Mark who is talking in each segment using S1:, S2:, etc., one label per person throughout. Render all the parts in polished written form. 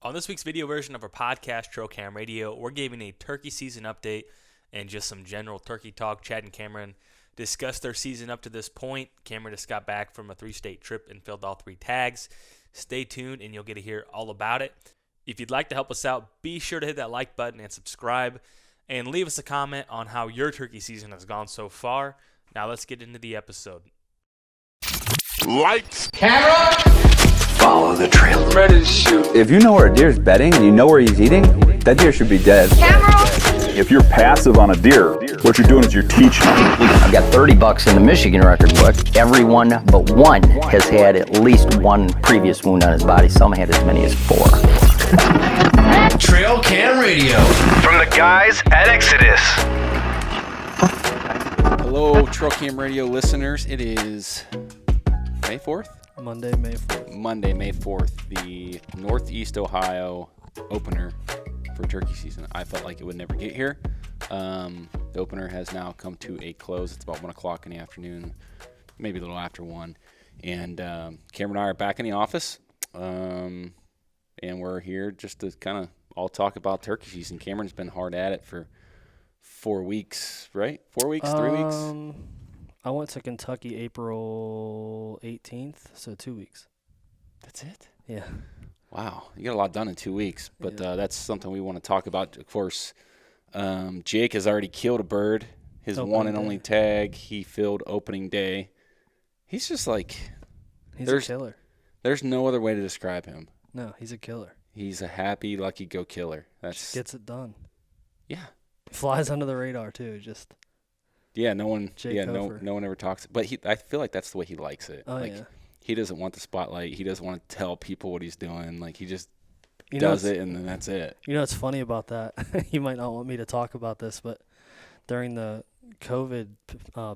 S1: On this week's video version of our podcast, Trail Cam Radio, we're giving a turkey season update and just some general turkey talk. Chad and Cameron discussed their season up to this point. Cameron just got back from a 3-state trip and filled all 3 tags. Stay tuned and you'll get to hear all about it. If you'd like to help us out, be sure to hit that like button and subscribe. And leave us a comment on how your turkey season has gone so far. Now let's get into the episode.
S2: Lights,
S3: camera,
S2: follow the trail.
S3: ready to shoot.
S4: If you know where a deer's bedding and you know where he's eating, that deer should be dead.
S5: Camera!
S6: If you're passive on a deer, what you're doing is you're teaching them.
S7: I've got 30 bucks in the Michigan record book. Everyone but one has had at least one previous wound on his body. Some had as many as 4.
S8: Trail Cam Radio from the guys at Exodus.
S9: Hello, Trail Cam Radio listeners. It is May 4th?
S10: Monday, May 4th.
S9: Monday, May 4th, the Northeast Ohio opener for turkey season. I felt like it would never get here. The opener has now come to a close. It's about 1 o'clock in the afternoon, maybe a little after 1. And Cameron and I are back in the office, and we're here just to kind of all talk about turkey season. Cameron's been hard at it for 4 weeks, right? 4 weeks, 3 weeks?
S10: I went to Kentucky April 18th, so 2 weeks.
S9: That's it?
S10: Yeah.
S9: Wow, you got a lot done in 2 weeks, but that's something we want to talk about. Of course, Jake has already killed a bird, his one and only tag. He filled opening day. He's just like...
S10: He's a killer.
S9: There's no other way to describe him.
S10: No, he's a killer.
S9: He's a happy, lucky-go killer.
S10: Just gets it done.
S9: Yeah.
S10: Flies under the radar, too, just...
S9: Yeah, no one
S10: Hofer.
S9: no one ever talks. But I feel like that's the way he likes it.
S10: Oh,
S9: like,
S10: yeah.
S9: He doesn't want the spotlight. He doesn't want to tell people what he's doing. Like, he just does it, and then that's it.
S10: You know what's funny about that? You might not want me to talk about this, but during the COVID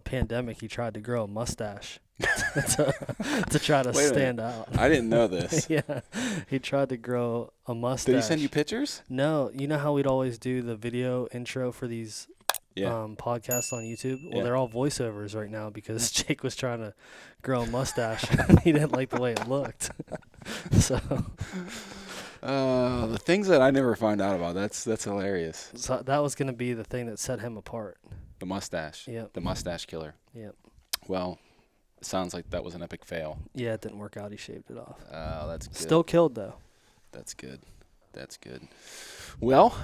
S10: pandemic, he tried to grow a mustache to try to stand out.
S9: I didn't know this.
S10: Yeah, he tried to grow a mustache.
S9: Did he send you pictures?
S10: No. You know how we'd always do the video intro for these podcasts on YouTube? Well, they're all voiceovers right now because Jake was trying to grow a mustache. He didn't like the way it looked. So
S9: the things that I never find out about, that's hilarious.
S10: So that was going to be the thing that set him apart.
S9: The mustache.
S10: Yep.
S9: The mustache killer.
S10: Yep.
S9: Well, it sounds like that was an epic fail.
S10: Yeah, it didn't work out. He shaved it off.
S9: Oh, that's good.
S10: Still killed, though.
S9: That's good. That's good. Well,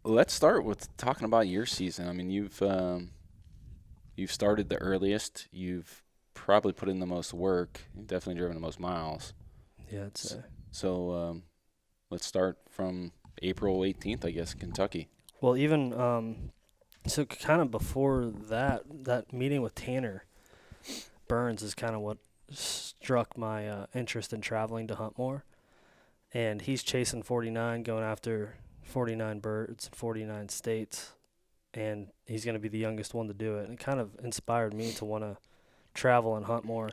S9: let's start with talking about your season. I mean, you've started the earliest. You've probably put in the most work. You've definitely driven the most miles.
S10: Yeah, I'd say.
S9: So let's start from April 18th, I guess, Kentucky.
S10: Well, even so kind of before that meeting with Tanner Burns is kind of what struck my interest in traveling to hunt more. And he's chasing 49, going after 49 birds in 49 states, and he's going to be the youngest one to do it. And it kind of inspired me to want to travel and hunt more.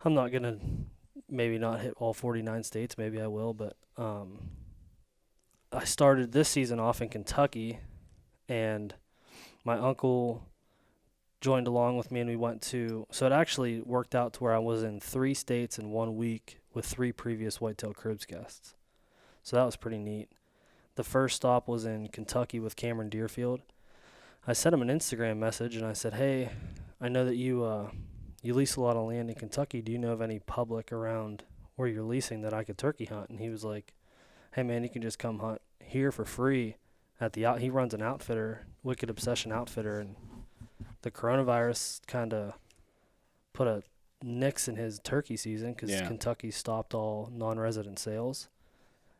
S10: I'm not going to maybe not hit all 49 states. Maybe I will, but I started this season off in Kentucky, and my uncle joined along with me, and we went to – so it actually worked out to where I was in 3 states in 1 week with 3 previous Whitetail Cribs guests. So that was pretty neat. The first stop was in Kentucky with Cameron Deerfield. I sent him an Instagram message, and I said, hey, I know that you lease a lot of land in Kentucky. Do you know of any public around where you're leasing that I could turkey hunt? And he was like, hey, man, you can just come hunt here for free. He runs an outfitter, Wicked Obsession Outfitter, and the coronavirus kind of put a nix in his turkey season because Kentucky stopped all non-resident sales.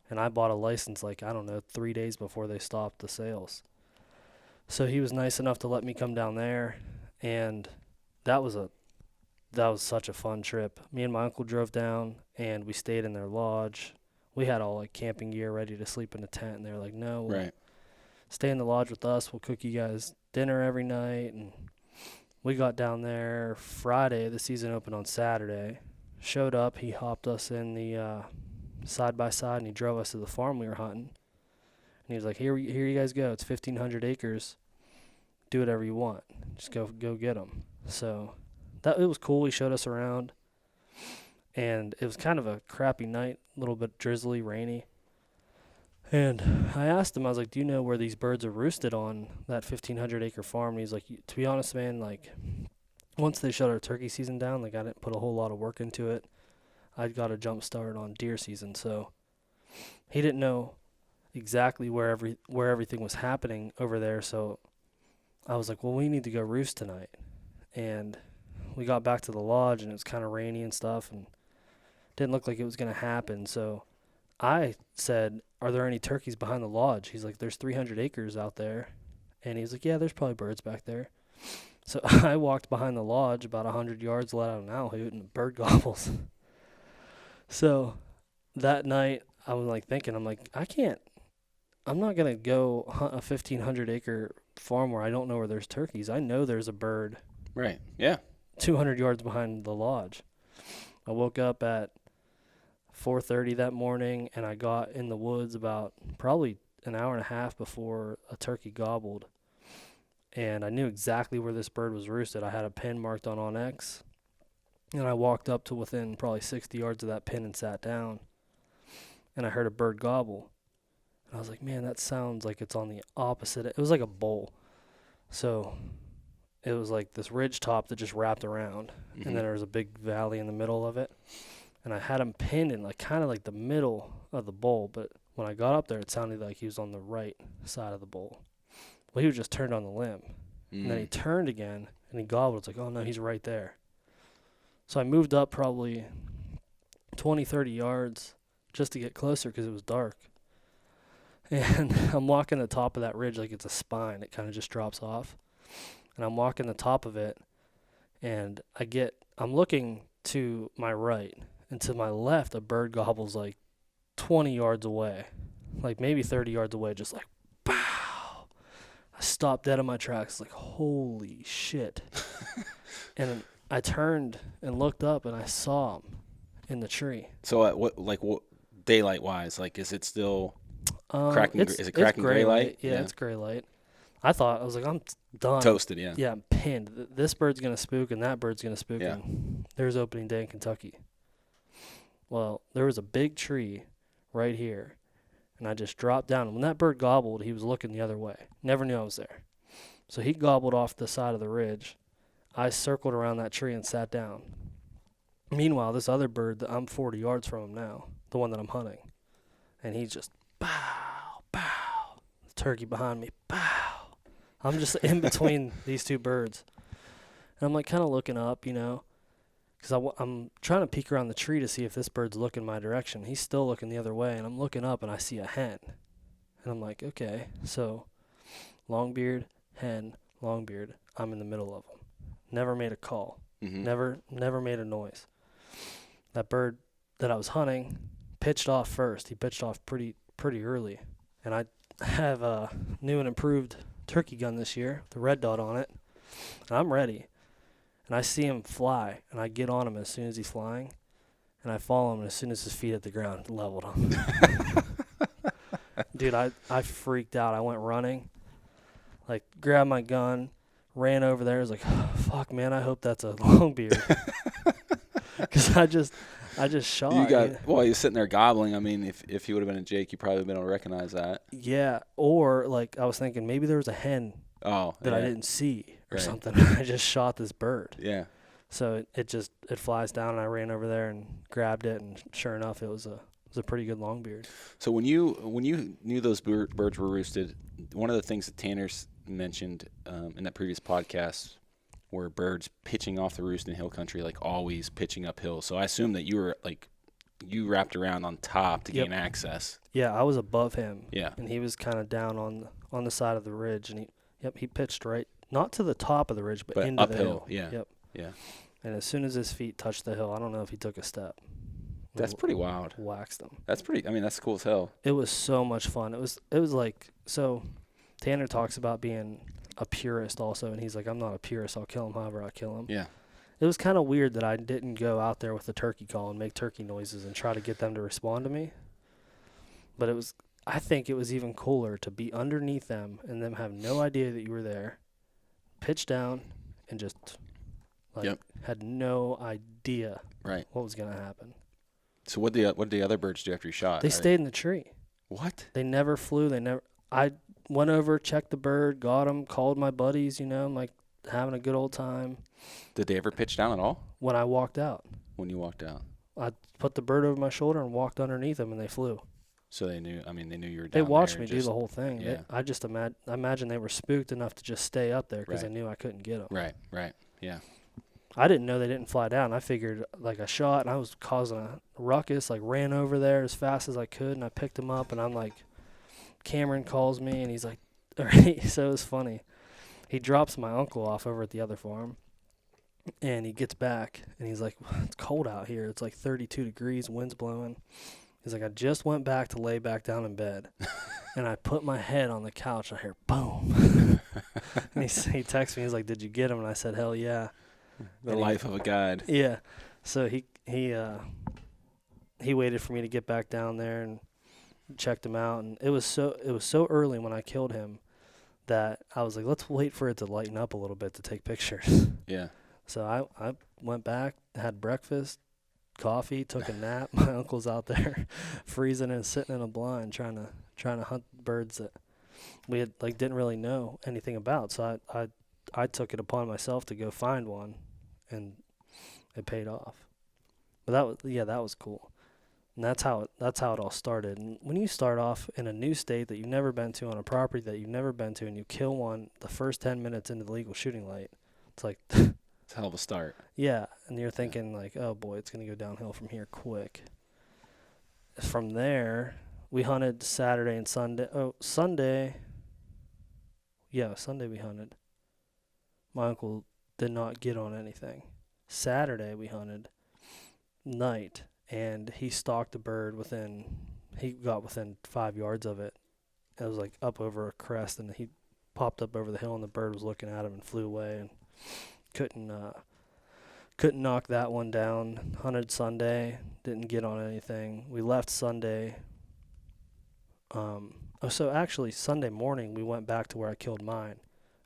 S10: And I bought a license 3 days before they stopped the sales. So he was nice enough to let me come down there, and that was such a fun trip. Me and my uncle drove down, and we stayed in their lodge. We had all camping gear ready to sleep in a tent, and they were like, no, stay in the lodge with us. We'll cook you guys dinner every night. And we got down there Friday. The season opened on Saturday. Showed up. He hopped us in the side-by-side, and he drove us to the farm we were hunting. And he was like, here you guys go. It's 1,500 acres. Do whatever you want. Just go get them. So it was cool. He showed us around. And it was kind of a crappy night, a little bit drizzly, rainy. And I asked him, I was like, do you know where these birds are roosted on that 1,500-acre farm? And he's like, to be honest, man, like, once they shut our turkey season down, like, I didn't put a whole lot of work into it. I'd got a jump start on deer season, so he didn't know exactly where everything was happening over there. So I was like, well, we need to go roost tonight. And we got back to the lodge, and it was kind of rainy and stuff, and didn't look like it was going to happen. So I said, are there any turkeys behind the lodge? He's like, there's 300 acres out there. And he's like, yeah, there's probably birds back there. So I walked behind the lodge about 100 yards, let out an owl hoot, and the bird gobbles. So that night, I was like thinking, I'm like, I'm not going to go hunt a 1,500-acre farm where I don't know where there's turkeys. I know there's a bird.
S9: Right. Yeah.
S10: 200 yards behind the lodge. I woke up at 4:30 that morning, and I got in the woods about probably an hour and a half before a turkey gobbled. And I knew exactly where this bird was roosted. I had a pin marked on OnX, and I walked up to within probably 60 yards of that pin and sat down. And I heard a bird gobble. And I was like, man, that sounds like it's on the opposite. It was like a bowl. So it was like this ridge top that just wrapped around, and then there was a big valley in the middle of it. And I had him pinned in like kind of like the middle of the bowl, but when I got up there, it sounded like he was on the right side of the bowl. Well, he was just turned on the limb. And then he turned again, and he gobbled. It's like, oh, no, he's right there. So I moved up probably 20, 30 yards just to get closer because it was dark. And I'm walking the top of that ridge like it's a spine. It kind of just drops off. And I'm walking the top of it, and I'm looking to my right, and to my left, a bird gobbles like 20 yards away, like maybe 30 yards away, just like, pow. I stopped dead in my tracks, like, holy shit. And I turned and looked up, and I saw him in the tree.
S9: So what daylight-wise, like, is it still cracking? Is it cracking gray light?
S10: Yeah, it's gray light. I was like, I'm done.
S9: Toasted, yeah.
S10: Yeah, I'm pinned. This bird's going to spook, and that bird's going to spook.
S9: Yeah.
S10: And there's opening day in Kentucky. Well, there was a big tree right here, and I just dropped down. When that bird gobbled, he was looking the other way. Never knew I was there. So he gobbled off the side of the ridge. I circled around that tree and sat down. Meanwhile, this other bird, I'm 40 yards from him now, the one that I'm hunting, and he's just, bow, bow. The turkey behind me, bow. I'm just in between these two birds. And I'm like kind of looking up, because I'm trying to peek around the tree to see if this bird's looking my direction. He's still looking the other way, and I'm looking up, and I see a hen. And I'm like, okay, so longbeard, hen, longbeard, I'm in the middle of them. Never made a call. Never made a noise. That bird that I was hunting pitched off first. He pitched off pretty early. And I have a new and improved turkey gun this year, the red dot on it. And I'm ready. And I see him fly, and I get on him as soon as he's flying. And I follow him, and as soon as his feet hit the ground, leveled him. Dude, I freaked out. I went running, like grabbed my gun, ran over there. I was like, oh, fuck, man, I hope that's a longbeard. Because I just shot.
S9: Well, he was sitting there gobbling. I mean, if he would have been a Jake, you probably would have been able to recognize that.
S10: Yeah, or like I was thinking maybe there was a hen that I didn't see or something. I just shot this bird.
S9: Yeah.
S10: So it flies down, and I ran over there and grabbed it, and sure enough, it was a pretty good longbeard.
S9: So when you knew those birds were roosted, one of the things that Tanner's mentioned in that previous podcast were birds pitching off the roost in hill country, like always pitching uphill. So I assume that you wrapped around on top to gain access.
S10: Yeah, I was above him.
S9: Yeah.
S10: And he was kind of down on the side of the ridge, and he pitched right, not to the top of the ridge, but into
S9: uphill.
S10: the hill.
S9: Yeah.
S10: Yep.
S9: Yeah.
S10: And as soon as his feet touched the hill, I don't know if he took a step.
S9: That's pretty wild.
S10: Waxed them.
S9: That's cool as hell.
S10: It was so much fun. It was like, so Tanner talks about being a purist also, and he's like, I'm not a purist. I'll kill him however I kill him.
S9: Yeah.
S10: It was kind of weird that I didn't go out there with the turkey call and make turkey noises and try to get them to respond to me. But I think it was even cooler to be underneath them and them have no idea that you were there, pitch down, and just Like,
S9: Yep.
S10: had no idea
S9: Right.
S10: what was going to happen.
S9: So what did the other birds do after you shot?
S10: They stayed in the tree.
S9: What?
S10: They never flew. I went over, checked the bird, got him, called my buddies, I'm like having a good old time.
S9: Did they ever pitch down at all
S10: When I walked out,
S9: when you walked out?
S10: I put the bird over my shoulder and walked underneath them, and they flew.
S9: So they knew. I mean, they knew you were down
S10: They watched
S9: there
S10: me
S9: and
S10: do
S9: just-
S10: the whole thing.
S9: yeah.
S10: I imagine they were spooked enough to just stay up there because
S9: Right.
S10: they knew I couldn't get them.
S9: Right. Right. Yeah.
S10: I didn't know they didn't fly down. I figured like I shot and I was causing a ruckus, like ran over there as fast as I could, and I picked him up, and I'm like, Cameron calls me, and he's like, so it was funny. He drops my uncle off over at the other farm, and he gets back, and he's like, it's cold out here. It's like 32 degrees, wind's blowing. He's like, I just went back to lay back down in bed, and I put my head on the couch, and I hear boom. And he texts me, he's like, did you get him? And I said, hell yeah.
S9: The life of a guide.
S10: Yeah. So he waited for me to get back down there and checked him out, and it was so early when I killed him that I was like, let's wait for it to lighten up a little bit to take pictures.
S9: Yeah.
S10: So I went back, had breakfast, coffee, took a nap. My uncle's out there freezing and sitting in a blind trying to hunt birds that we had didn't really know anything about. So I took it upon myself to go find one, and it paid off. But that was cool. And that's how it all started. And when you start off in a new state that you've never been to, on a property that you've never been to, and you kill one the first 10 minutes into the legal shooting light, it's like
S9: It's a hell of a start.
S10: yeah, and you're thinking like, oh boy, it's going to go downhill from here quick. From there, we hunted Saturday and Sunday. Oh, Sunday. Yeah, Sunday we hunted. My uncle did not get on anything. Saturday we hunted night, and he stalked a bird he got within 5 yards of it. It was like up over a crest, and he popped up over the hill, and the bird was looking at him and flew away, and couldn't knock that one down. Hunted Sunday, didn't get on anything. We left Sunday. So actually Sunday morning we went back to where I killed mine,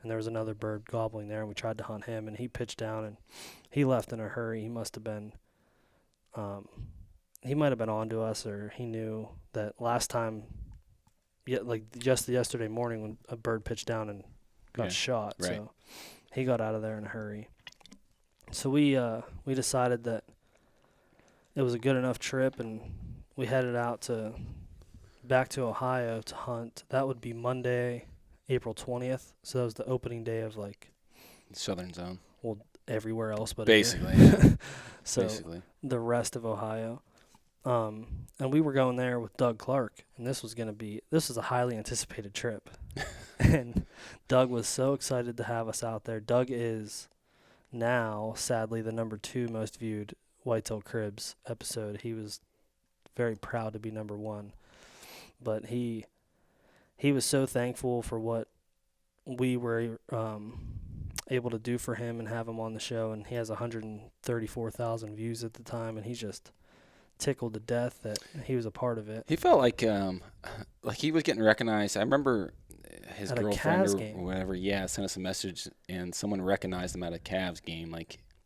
S10: and there was another bird gobbling there, and we tried to hunt him, and he pitched down, and he left in a hurry. He must have been he might have been on to us, or he knew that last time, just yesterday morning when a bird pitched down and got shot.
S9: Right.
S10: So he got out of there in a hurry. So we decided that it was a good enough trip, and we headed out back to Ohio to hunt. That would be Monday, April 20th. So that was the opening day of
S9: Southern Zone.
S10: well, everywhere else but
S9: Basically.
S10: here.
S9: Yeah.
S10: So
S9: Basically.
S10: the rest of Ohio. And we were going there with Doug Clark, and this was a highly anticipated trip. And Doug was so excited to have us out there. Doug is now, sadly, the number 2 most viewed Whitetail Cribs episode. He was very proud to be number 1. But he was so thankful for what we were able to do for him and have him on the show, and he has 134,000 views at the time, and he's just tickled to death that he was a part of it.
S9: He felt like he was getting recognized. I remember his
S10: At a
S9: girlfriend
S10: Cavs
S9: or
S10: game.
S9: whatever, sent us a message, and someone recognized him at a Cavs game,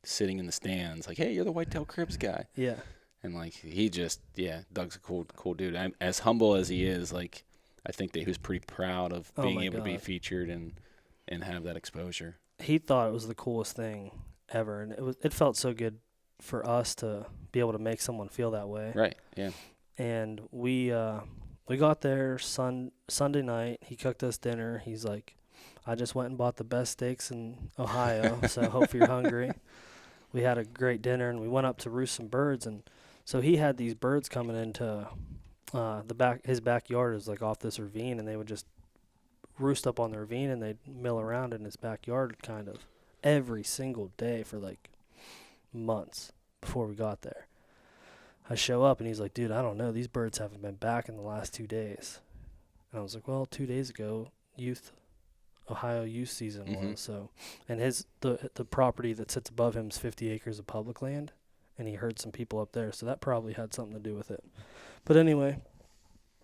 S9: sitting in the stands, hey, you're the Whitetail Cribs guy.
S10: Yeah.
S9: And he just, Doug's a cool dude. As humble as he is, I think that he was pretty proud of
S10: Oh
S9: being
S10: my
S9: able to be
S10: God.
S9: featured and have that exposure.
S10: He thought it was the coolest thing ever, and it felt so good for us to be able to make someone feel that way.
S9: Right. Yeah.
S10: And we got there Sunday night. He cooked us dinner. He's like, I just went and bought the best steaks in Ohio, so hope you're hungry. We had a great dinner, and we went up to roost some birds, and so he had these birds coming into his backyard is off this ravine, and they would just roost up on the ravine, and they'd mill around in his backyard kind of every single day for months before we got there. I show up, and he's like, dude, I don't know. These birds haven't been back in the last 2 days. And I was like, well, 2 days ago, Ohio youth season was. So, and the property that sits above him is 50 acres of public land, and he heard some people up there. So that probably had something to do with it. But anyway,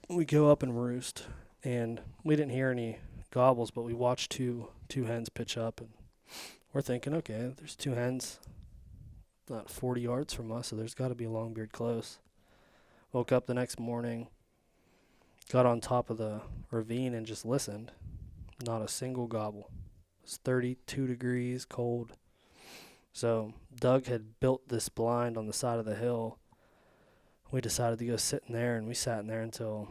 S10: we go up and roost, and we didn't hear any gobbles, but we watched two hens pitch up, and we're thinking, okay, there's 2 hens not 40 yards from us, so there's got to be a longbeard close. Woke up the next morning, got on top of the ravine and just listened. Not a single gobble. It was 32 degrees, cold. So Doug had built this blind on the side of the hill. We decided to go sit in there, and we sat in there until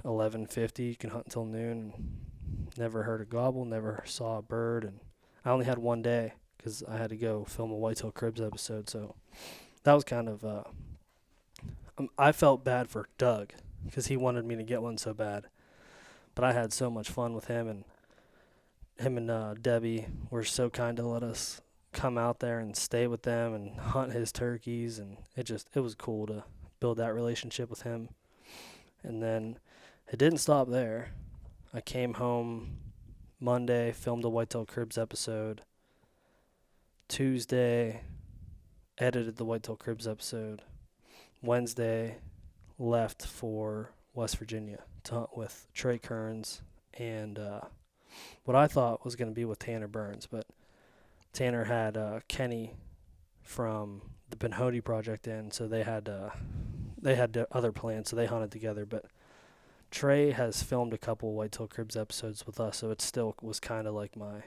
S10: 11:50. You can hunt until noon. And never heard a gobble, never saw a bird, and I only had one day because I had to go film a Whitetail Cribs episode. So that was kind of I felt bad for Doug because he wanted me to get one so bad. But I had so much fun with him, and Debbie were so kind to let us come out there and stay with them and hunt his turkeys, and it was cool to build that relationship with him. And then it didn't stop there. I came home Monday, filmed a Whitetail Cribs episode. Tuesday, edited the Whitetail Cribs episode. Wednesday, left for West Virginia to hunt with Trey Kearns and what I thought was going to be with Tanner Burns, but Tanner had Kenny from the Benhody Project in, so they had other plans, so they hunted together. But Trey has filmed a couple Whitetail Cribs episodes with us, so it still was kind of like my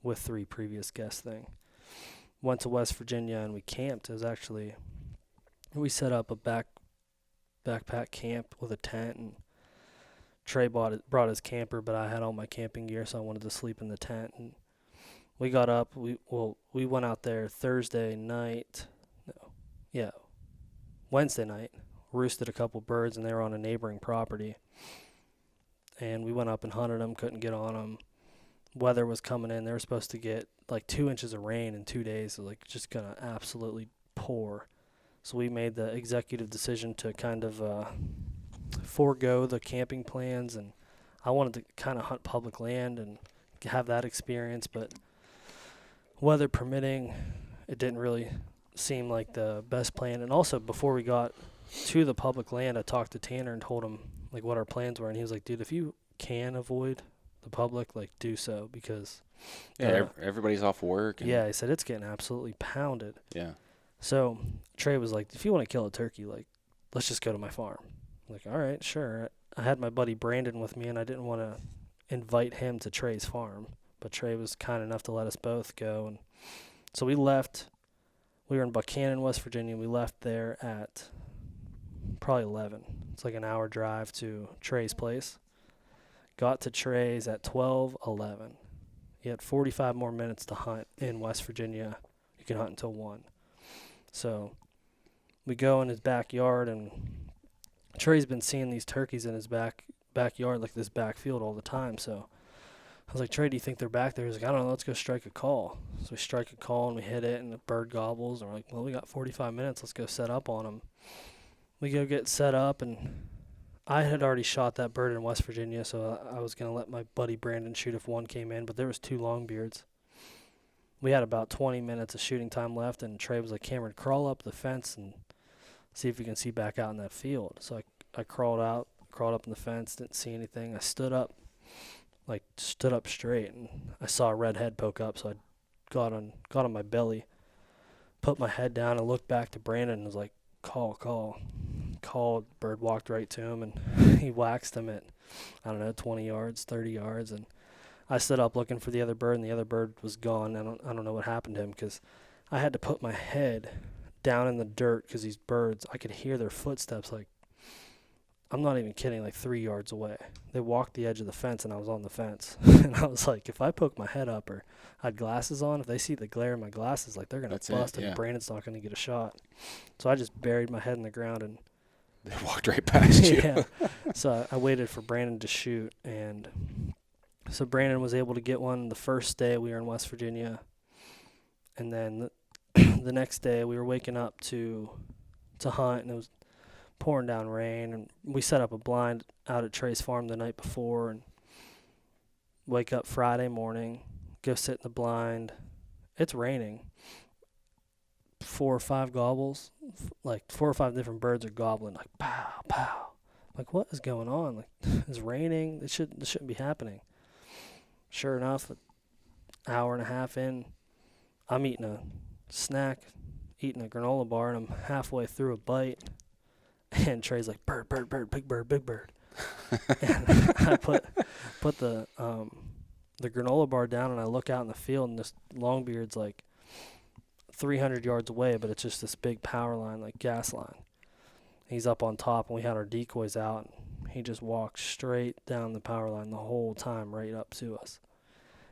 S10: with 3 previous guests thing. Went to West Virginia and we camped. We set up a backpack camp with a tent, and Trey brought his camper, but I had all my camping gear, so I wanted to sleep in the tent. And we got up. We went out there Wednesday night. Roosted a couple birds, and they were on a neighboring property. And we went up and hunted them. Couldn't get on them. Weather was coming in. They were supposed to get like 2 inches of rain in 2 days. So like just gonna absolutely pour. So we made the executive decision to kind of forego the camping plans, and I wanted to kind of hunt public land and have that experience, but weather permitting, it didn't really seem like the best plan. And also, before we got to the public land, I talked to Tanner and told him like what our plans were, and he was like, dude, if you can avoid the public, like do so, because
S9: everybody's off work. And
S10: he said it's getting absolutely pounded.
S9: Yeah.
S10: So Trey was like, if you want to kill a turkey, like, let's just go to my farm. I'm like, all right, sure. I had my buddy Brandon with me, and I didn't want to invite him to Trey's farm. But Trey was kind enough to let us both go. And so we left. We were in Buchanan, West Virginia. We left there at probably 11. It's like an hour drive to Trey's place. Got to Trey's at 12:11. He had 45 more minutes to hunt in West Virginia. You can hunt until 1. So we go in his backyard, and Trey's been seeing these turkeys in his backyard, like this backfield all the time. So I was like, Trey, do you think they're back there? He's like, I don't know, let's go strike a call. So we strike a call, and we hit it, and the bird gobbles. And we're like, well, we got 45 minutes. Let's go set up on them. We go get set up, and I had already shot that bird in West Virginia, so I was going to let my buddy Brandon shoot if one came in, but there was 2 longbeards. We had about 20 minutes of shooting time left, and Trey was like, Cameron, crawl up the fence and see if you can see back out in that field. So I crawled up in the fence, didn't see anything. I stood up straight, and I saw a red head poke up, so I got on my belly, put my head down, and looked back to Brandon and was like, call. Called, bird walked right to him, and he waxed him at, 20 yards, 30 yards, and I stood up looking for the other bird, and the other bird was gone. I don't know what happened to him, because I had to put my head down in the dirt, because these birds, I could hear their footsteps, like, I'm not even kidding, like 3 yards away. They walked the edge of the fence, and I was on the fence. And I was like, if I poke my head up, or I had glasses on, if they see the glare in my glasses, like, they're going to bust, and Brandon's not going to get a shot. So I just buried my head in the ground, and
S9: they walked right past you.
S10: Yeah. So I waited for Brandon to shoot, and so Brandon was able to get one the first day we were in West Virginia. And then the next day we were waking up to hunt, and it was pouring down rain, and we set up a blind out at Trey's farm the night before, and wake up Friday morning, go sit in the blind. It's raining. 4 or 5 gobbles, like 4 or 5 different birds are gobbling, like pow, pow. Like, what is going on? Like, it's raining. This shouldn't be happening. Sure enough, hour and a half in, I'm eating a snack, eating a granola bar, and I'm halfway through a bite, and Trey's like, bird, bird, bird, big bird, big bird. And I put the granola bar down, and I look out in the field, and this longbeard's like 300 yards away, but it's just this big power line, like gas line. He's up on top, and we had our decoys out, and he just walked straight down the power line the whole time right up to us.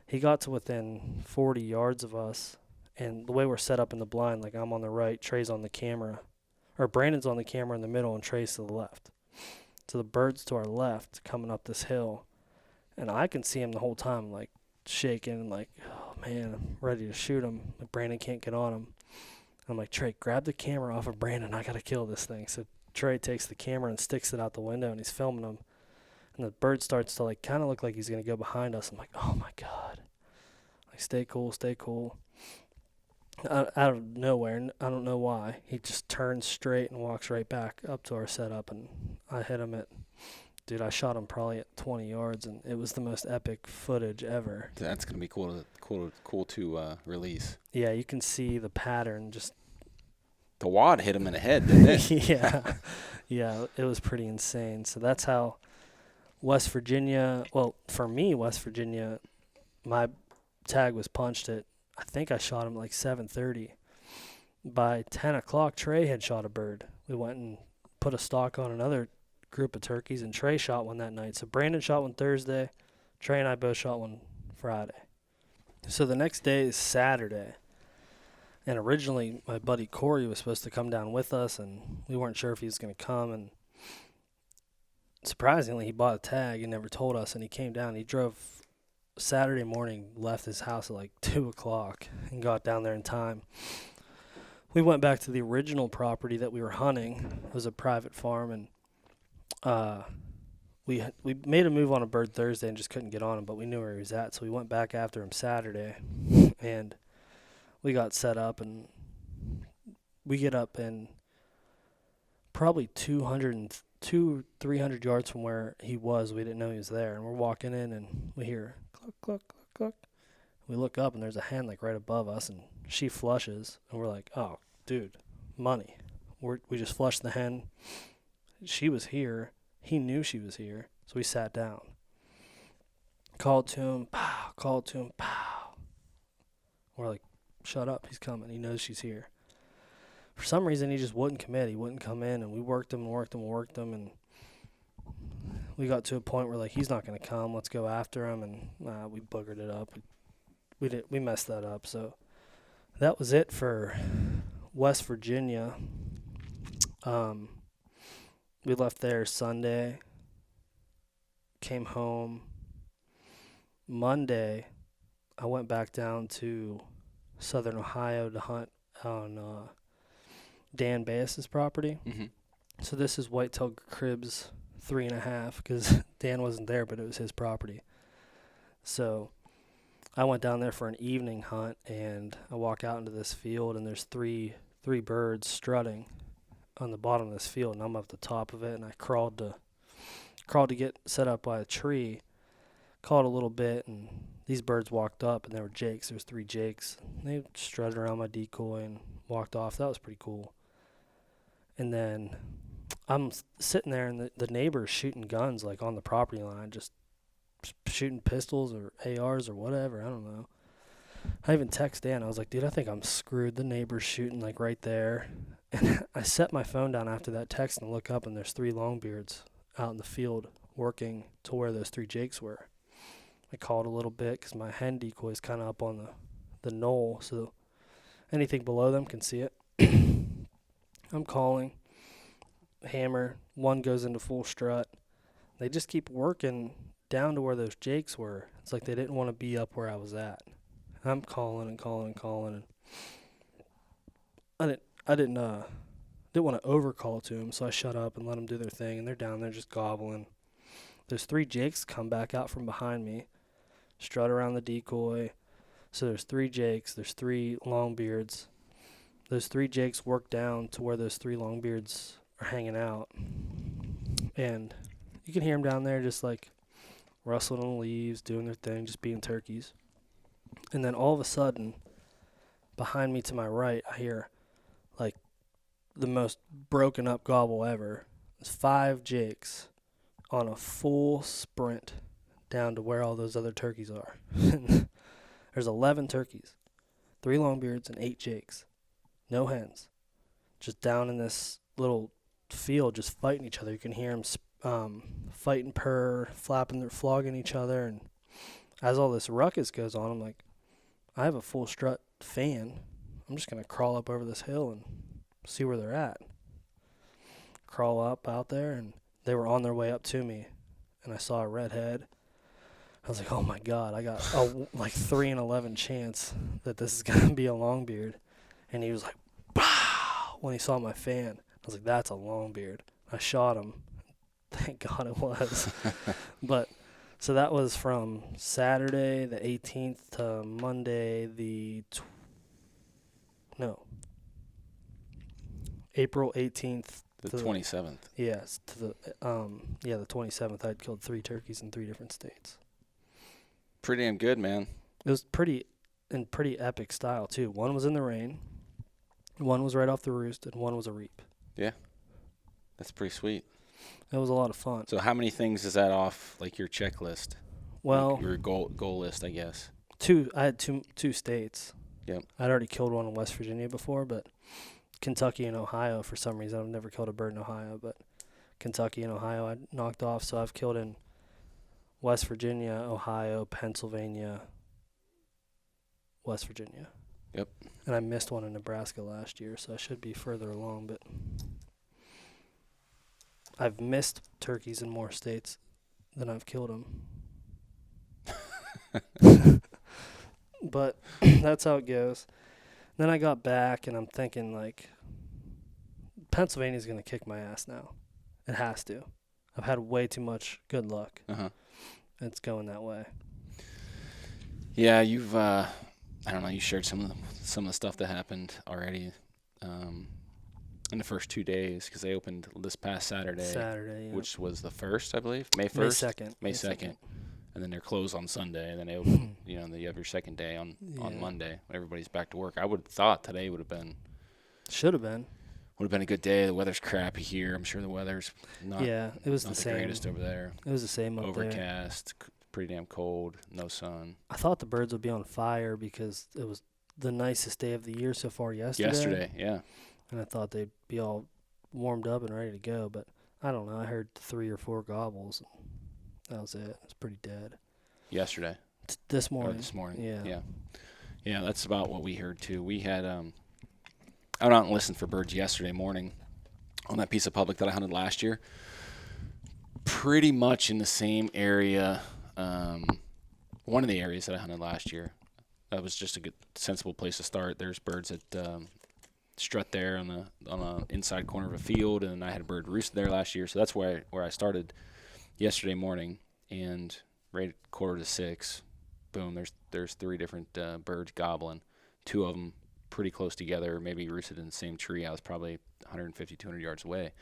S10: He got to within 40 yards of us, and the way we're set up in the blind, like I'm on the right, Trey's on the camera, or Brandon's on the camera in the middle, and Trey's to the left. So the bird's to our left coming up this hill, and I can see him the whole time, like shaking and like, oh man, I'm ready to shoot him. But Brandon can't get on him. I'm like, Trey, grab the camera off of Brandon. I got to kill this thing. So Trey takes the camera and sticks it out the window, and he's filming him. And the bird starts to like kind of look like he's going to go behind us. I'm like, oh my God. Like, stay cool, stay cool. Out of nowhere, I don't know why, he just turns straight and walks right back up to our setup, and I hit him I shot him probably at 20 yards, and it was the most epic footage ever.
S9: That's gonna be cool to release.
S10: Yeah, you can see the pattern. Just
S9: the wad hit him in the head, didn't it?
S10: yeah, it was pretty insane. So that's how West Virginia. Well, for me, West Virginia, my tag was punched at. I think I shot him like 7:30. By 10 o'clock, Trey had shot a bird. We went and put a stalk on another group of turkeys, and Trey shot one that night. So Brandon shot one Thursday. Trey and I both shot one Friday. So the next day is Saturday. And originally, my buddy Corey was supposed to come down with us, and we weren't sure if he was going to come. And surprisingly, he bought a tag and never told us, and he came down. He drove Saturday morning, left his house at like 2 o'clock and got down there in time. We went back to the original property that we were hunting. It was a private farm, and we made a move on a bird Thursday and just couldn't get on him, but we knew where he was at, so we went back after him Saturday, and we got set up, and we get up in probably 300 yards from where he was. We didn't know he was there, and we're walking in, and we hear cluck, cluck, cluck, cluck. We look up, and there's a hen like right above us, and she flushes, and we're like, oh, dude, money. We just flushed the hen. She was here. He knew she was here, so we sat down. Called to him, pow, called to him, pow. We're like, shut up, he's coming. He knows she's here. For some reason, he just wouldn't commit. He wouldn't come in, and we worked him, and we got to a point where, like, he's not going to come. Let's go after him, and we boogered it up. We messed that up. So that was it for West Virginia. We left there Sunday, came home. Monday, I went back down to Southern Ohio to hunt on Dan Bass's property.
S9: Mm-hmm.
S10: So this is Whitetail Cribs 3.5, because Dan wasn't there, but it was his property. So I went down there for an evening hunt, and I walk out into this field, and there's three birds strutting on the bottom of this field, and I'm up the top of it, and I crawled to get set up by a tree, called a little bit, and these birds walked up, and there were jakes. There was 3 jakes. They strutted around my decoy and walked off. That was pretty cool. And then I'm sitting there, and the neighbor's shooting guns, like, on the property line, just shooting pistols or ARs or whatever. I don't know. I even texted Dan. I was like, dude, I think I'm screwed. The neighbor's shooting, like, right there. And I set my phone down after that text and look up, and there's 3 longbeards out in the field working to where those 3 jakes were. I called a little bit because my hen decoy is kind of up on the knoll, so anything below them can see it. I'm calling. Hammer. One goes into full strut. They just keep working down to where those jakes were. It's like they didn't want to be up where I was at. I'm calling and calling and calling, and I didn't want to overcall to them, so I shut up and let them do their thing, and they're down there just gobbling. Those 3 jakes come back out from behind me, strut around the decoy. So there's 3 jakes, there's 3 longbeards. Those 3 jakes work down to where those 3 longbeards are hanging out, and you can hear them down there just like rustling on the leaves, doing their thing, just being turkeys. And then all of a sudden, behind me to my right, I hear like the most broken up gobble ever. It's 5 jakes on a full sprint down to where all those other turkeys are. There's 11 turkeys, 3 longbeards and 8 jakes, no hens, just down in this little field, just fighting each other. You can hear them fighting, flogging each other. And as all this ruckus goes on, I'm like, I have a full strut fan. I'm just going to crawl up over this hill and see where they're at. Crawl up out there, and they were on their way up to me, and I saw a redhead. I was like, oh my God, I got a like 3 in 11 chance that this is going to be a longbeard. And he was like, "Pow!" when he saw my fan. I was like, that's a longbeard. I shot him. Thank God it was. But so that was from Saturday the 18th to Monday April 18th.
S9: The 27th.
S10: Yes, to the the 27th. I'd killed 3 turkeys in 3 different states.
S9: Pretty damn good, man.
S10: It was pretty epic style too. One was in the rain, one was right off the roost, and one was a reap.
S9: Yeah, that's pretty sweet.
S10: It was a lot of fun.
S9: So how many things is that off like your checklist?
S10: Well,
S9: like your goal list, I guess.
S10: 2. I had two states.
S9: Yep.
S10: I'd already killed one in West Virginia before, but Kentucky and Ohio, for some reason, I've never killed a bird in Ohio, but Kentucky and Ohio I knocked off. So I've killed in West Virginia, Ohio, Pennsylvania, West Virginia.
S9: Yep.
S10: And I missed one in Nebraska last year, so I should be further along, but I've missed turkeys in more states than I've killed them. But that's how it goes. Then I got back, and I'm thinking, like, Pennsylvania's going to kick my ass now. It has to. I've had way too much good luck.
S9: Uh-huh.
S10: It's going that way.
S9: Yeah, you've I don't know, you shared some of the stuff that happened already in the first 2 days, because they opened this past Saturday,
S10: yeah.
S9: which was the 1st, I believe, May 1st? May 2nd. And then they're closed on Sunday, and then they open, you have your second day on Monday when everybody's back to work. I would have thought today would have been a good day. The weather's crappy here. I'm sure the weather's not.
S10: Yeah, it was
S9: not
S10: the
S9: the greatest over there.
S10: It was the same up there.
S9: Overcast, pretty damn cold, no sun.
S10: I thought the birds would be on fire because it was the nicest day of the year so far yesterday.
S9: Yeah.
S10: And I thought they'd be all warmed up and ready to go, but I don't know. I heard 3 or 4 gobbles. That was it. It was pretty dead.
S9: Yesterday.
S10: This morning.
S9: This morning.
S10: Yeah.
S9: Yeah, that's about what we heard too. We had I went out and listened for birds yesterday morning on that piece of public that I hunted last year. Pretty much in the same area. One of the areas that I hunted last year. That was just a good, sensible place to start. There's birds that strut there on the inside corner of a field, and I had a bird roosted there last year. So that's where I started yesterday morning, and right at 5:45, boom, there's 3 different birds gobbling. 2 of them pretty close together, maybe roosted in the same tree. I was probably 150, 200 yards away.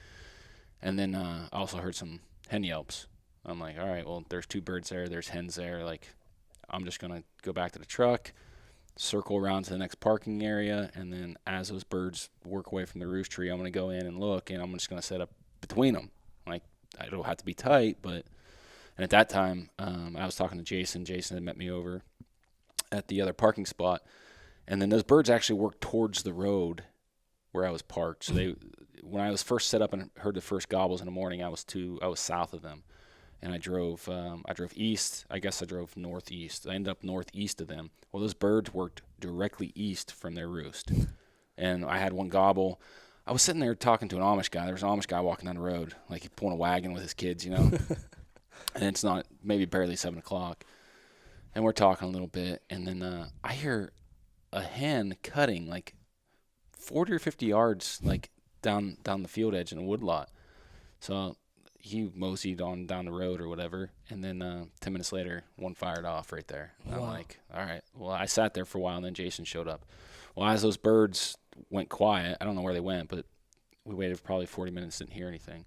S9: And then I also heard some hen yelps. I'm like, all right, well, there's 2 birds there. There's hens there. Like, I'm just going to go back to the truck, circle around to the next parking area, and then as those birds work away from the roost tree, I'm going to go in and look, and I'm just going to set up between them. Like, I don't have to be tight, but – and at that time, I was talking to Jason. Jason had met me over at the other parking spot, and then those birds actually worked towards the road where I was parked. So when I was first set up and heard the first gobbles in the morning, I was south of them, and I drove east. I guess I drove northeast. I ended up northeast of them. Well, those birds worked directly east from their roost, and I had one gobble. I was sitting there talking to an Amish guy. There was an Amish guy walking down the road, like he pulling a wagon with his kids, and it's not maybe barely 7 o'clock, and we're talking a little bit, and then I hear a hen cutting like 40 or 50 yards, like down the field edge in a woodlot. So he moseyed on down the road or whatever, and then 10 minutes later, one fired off right there. Wow. I'm like, all right. Well, I sat there for a while, and then Jason showed up. Well, as those birds went quiet, I don't know where they went, but we waited for probably 40 minutes, didn't hear anything.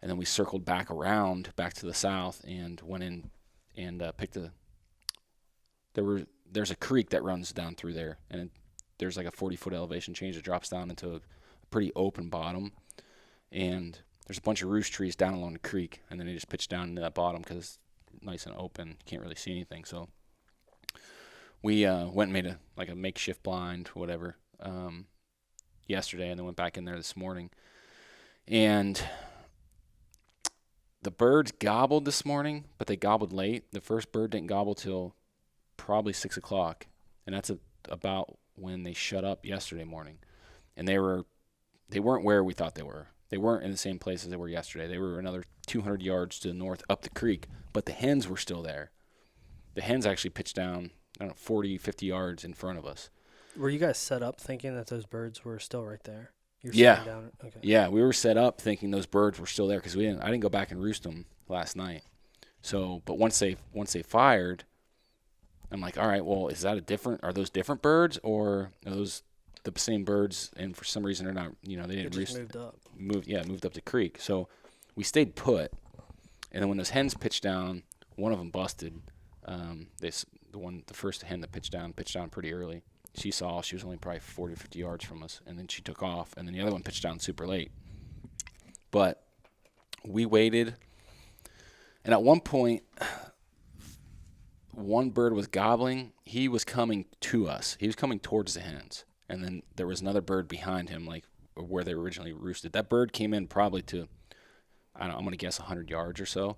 S9: And then we circled back around, back to the south, and went in and picked there were there's a creek that runs down through there, and there's like a 40-foot elevation change that drops down into a pretty open bottom, and there's a bunch of roost trees down along the creek, and then they just pitch down into that bottom because it's nice and open. You can't really see anything. So we went and made a makeshift blind, whatever, yesterday, and then went back in there this morning. And the birds gobbled this morning, but they gobbled late. The first bird didn't gobble till probably 6 o'clock, and that's about when they shut up yesterday morning. And they weren't where we thought they were. They weren't in the same place as they were yesterday. They were another 200 yards to the north up the creek, but the hens were still there. The hens actually pitched down, 40, 50 yards in front of us.
S10: Were you guys set up thinking that those birds were still right there?
S9: Yeah.
S10: Down, okay.
S9: Yeah, we were set up thinking those birds were still there because I didn't go back and roost them last night. So, but once they fired, I'm like, all right, well, are those different birds, or are those the same birds? And for some reason they're not, they didn't roost.
S10: Moved up.
S9: Moved up the creek. So we stayed put, and then when those hens pitched down, one of them busted. The first hen that pitched down pretty early. She was only probably 40 or 50 yards from us, and then she took off, and then the other one pitched down super late. But we waited, and at one point, one bird was gobbling. He was coming to us. He was coming towards the hens, and then there was another bird behind him, like where they originally roosted. That bird came in probably to, I'm going to guess 100 yards or so.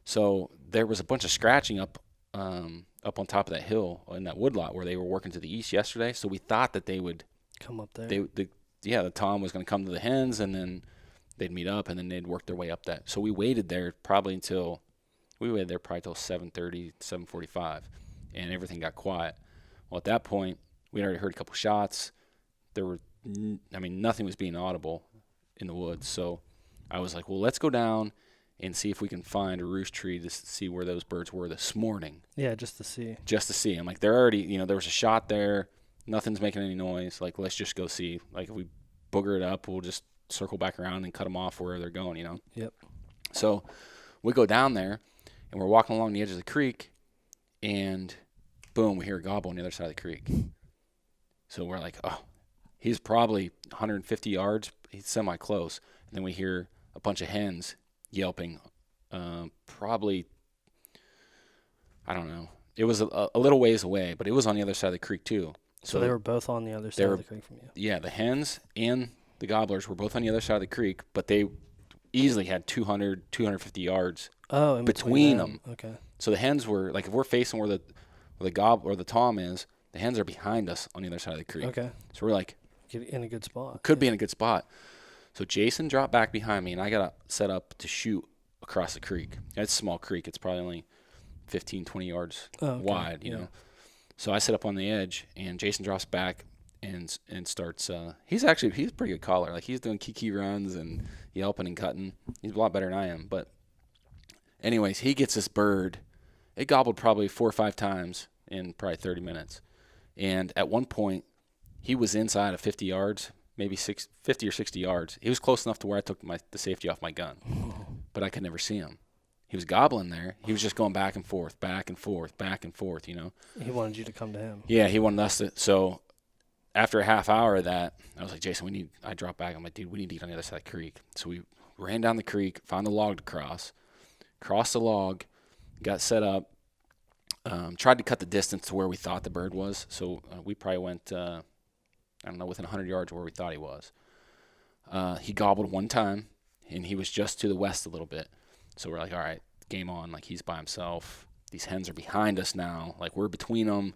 S9: So there was a bunch of scratching up on top of that hill in that woodlot where they were working to the east yesterday. So we thought that they would
S10: come up there.
S9: The tom was going to come to the hens, and then they'd meet up, and then they'd work their way up that. So we waited there probably till 7:30, 7:45, and everything got quiet. Well, at that point, we'd already heard a couple shots. Nothing was being audible in the woods. So I was like, well, let's go down and see if we can find a roost tree to see where those birds were this morning.
S10: Yeah, just to see.
S9: I'm like, they're already, there was a shot there. Nothing's making any noise. Like, let's just go see. Like, if we booger it up, we'll just circle back around and cut them off where they're going,
S10: Yep.
S9: So we go down there, and we're walking along the edge of the creek, and boom, we hear a gobble on the other side of the creek. So we're like, oh, he's probably 150 yards. He's semi-close. And then we hear a bunch of hens yelping, probably, I don't know. It was a little ways away, but it was on the other side of the creek too.
S10: So they were both on the other side of the creek from you.
S9: Yeah, the hens and the gobblers were both on the other side of the creek, but they easily had 200, 250 yards between them.
S10: Okay.
S9: So the hens were, like, if we're facing where the gobbler or the tom is, the hens are behind us on the other side of the creek.
S10: Okay.
S9: So we're like,
S10: get in a good spot.
S9: Could be in a good spot. So Jason dropped back behind me, and I got set up to shoot across the creek. It's a small creek. It's probably only 15, 20 yards wide, you know. So I sit up on the edge, and Jason drops back and starts. He's a pretty good caller. Like, he's doing kiki runs and yelping and cutting. He's a lot better than I am. But anyways, he gets this bird. It gobbled probably 4 or 5 times in probably 30 minutes. And at one point, he was inside of 50 yards, maybe 50 or 60 yards. He was close enough to where I took the safety off my gun, but I could never see him. He was gobbling there. He was just going back and forth, back and forth, back and forth,
S10: He wanted you to come to him.
S9: Yeah, he wanted us to. So after a half hour of that, I was like, Jason, I dropped back. I'm like, dude, we need to get on the other side of the creek. So we ran down the creek, found a log to crossed the log, got set up, tried to cut the distance to where we thought the bird was. So we probably went, within 100 yards of where we thought he was. He gobbled one time, and he was just to the west a little bit. So we're like, all right, game on. Like, he's by himself. These hens are behind us now. Like, we're between them.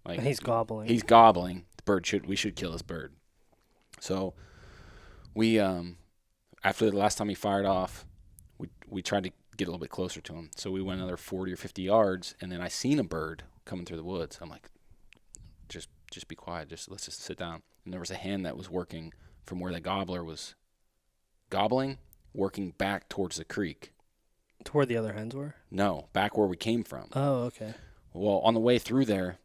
S9: Like,
S10: and he's gobbling.
S9: We should kill this bird. So we, after the last time he fired off, we tried to get a little bit closer to him. So we went another 40 or 50 yards, and then I seen a bird coming through the woods. I'm like, just be quiet. Let's just sit down. And there was a hen that was working from where the gobbler was gobbling, working back towards the creek.
S10: To where the other hens were?
S9: No, back where we came from.
S10: Oh, okay.
S9: Well, on the way through there,